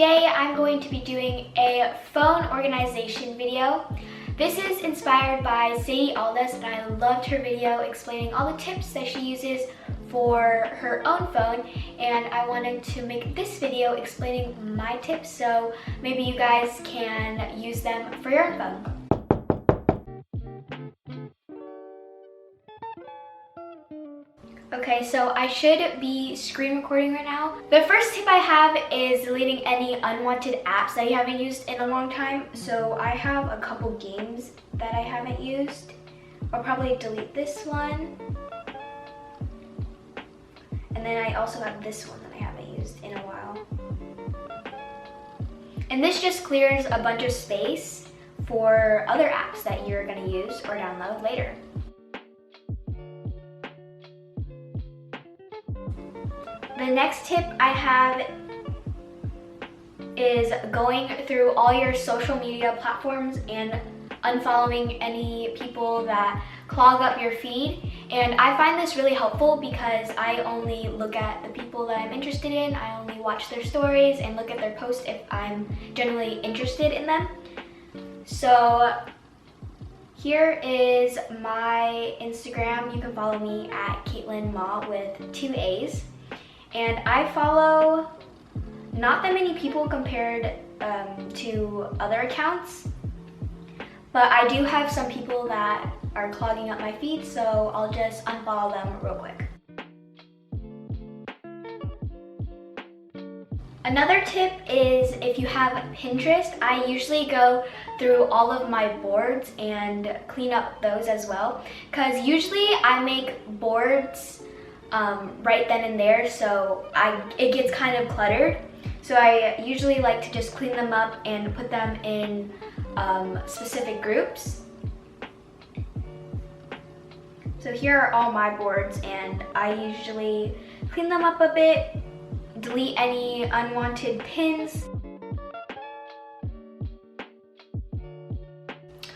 today I'm going to be doing a phone organization video. This is inspired by Sadie, and I loved her video explaining all the tips that she uses for her own phone, and I wanted to make this video explaining my tips so maybe you guys can use them for your own phone. Okay, so I should be screen recording right now. The first tip I have is deleting any unwanted apps that you haven't used in a long time. So I have a couple games that I haven't used. I'll probably delete this one. And then I also have this one that I haven't used in a while. And this just clears a bunch of space for other apps that you're gonna use or download later. The next tip I have is going through all your social media platforms and unfollowing any people that clog up your feed. And I find this really helpful because I only look at the people that I'm interested in. I only watch their stories and look at their posts if I'm generally interested in them. So here is my Instagram. You can follow me at kaitlynnleah with 2 A's. And I follow not that many people compared to other accounts, but I do have some people that are clogging up my feed, so I'll just unfollow them real quick. Another tip is if you have Pinterest, I usually go through all of my boards and clean up those as well, because usually I make boards right then and there, so it gets kind of cluttered. So I usually like to just clean them up and put them in specific groups. So here are all my boards, and I usually clean them up a bit, delete any unwanted pins.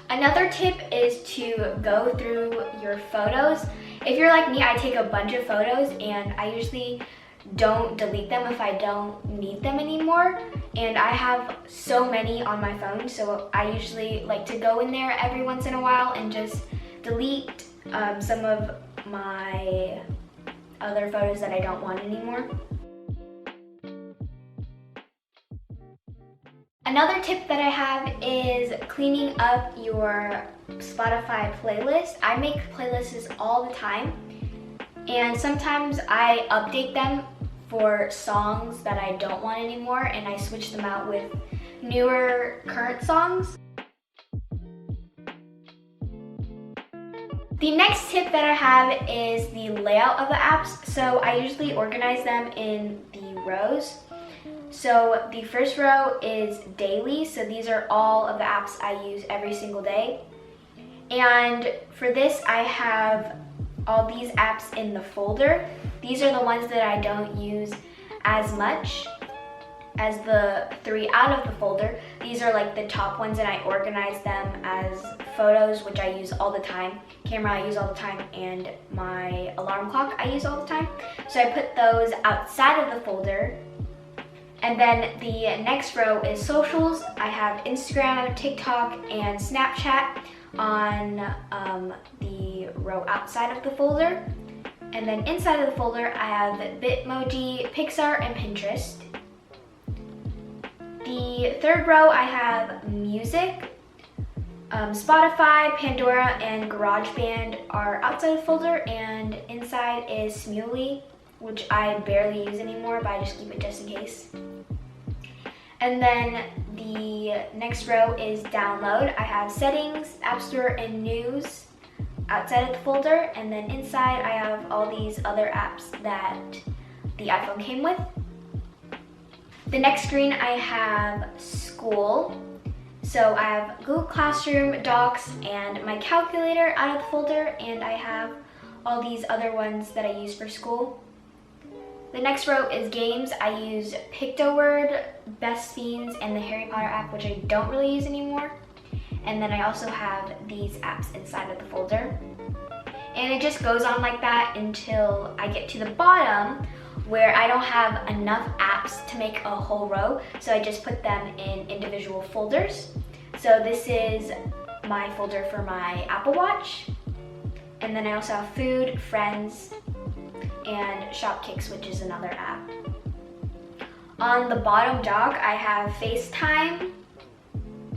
Another tip is to go through your photos. If you're like me, I take a bunch of photos and I usually don't delete them if I don't need them anymore. And I have so many on my phone, so I usually like to go in there every once in a while and just delete some of my other photos that I don't want anymore. Another tip that I have is cleaning up your Spotify playlist. I make playlists all the time, and sometimes I update them for songs that I don't want anymore, and I switch them out with newer current songs. The next tip that I have is the layout of the apps. So I usually organize them in the rows. So the first row is daily, so these are all of the apps I use every single day. And for this, I have all these apps in the folder. These are the ones that I don't use as much as the 3 out of the folder. These are like the top ones, and I organize them as photos, which I use all the time, camera I use all the time, and my alarm clock I use all the time. So I put those outside of the folder. And then the next row is socials. I have Instagram, TikTok, and Snapchat on the row outside of the folder. And then inside of the folder, I have Bitmoji, Pixar, and Pinterest. The third row, I have music. Spotify, Pandora, and GarageBand are outside of the folder, and inside is Smoothly, which I barely use anymore, but I just keep it just in case. And then the next row is download. I have settings, App Store, and news outside of the folder. And then inside I have all these other apps that the iPhone came with. The next screen I have school. So I have Google Classroom, Docs, and my calculator out of the folder. And I have all these other ones that I use for school. The next row is games. I use Pictoword, Best Fiends, and the Harry Potter app, which I don't really use anymore. And then I also have these apps inside of the folder. And it just goes on like that until I get to the bottom, where I don't have enough apps to make a whole row, so I just put them in individual folders. So this is my folder for my Apple Watch, and then I also have food, friends, and Shopkicks, which is another app. On the bottom dock, I have FaceTime,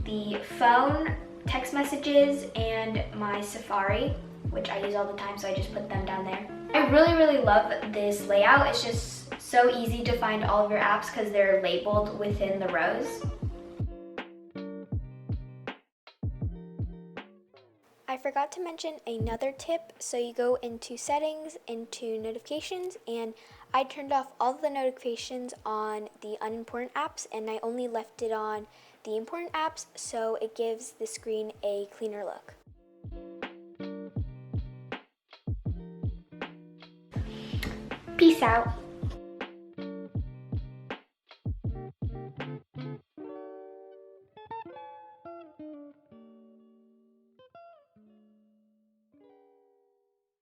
the phone, text messages, and my Safari, which I use all the time, so I just put them down there. I really love this layout. It's just so easy to find all of your apps because they're labeled within the rows. I forgot to mention another tip. So you go into settings, into notifications, and I turned off all of the notifications on the unimportant apps, and I only left it on the important apps, so it gives the screen a cleaner look. Peace out.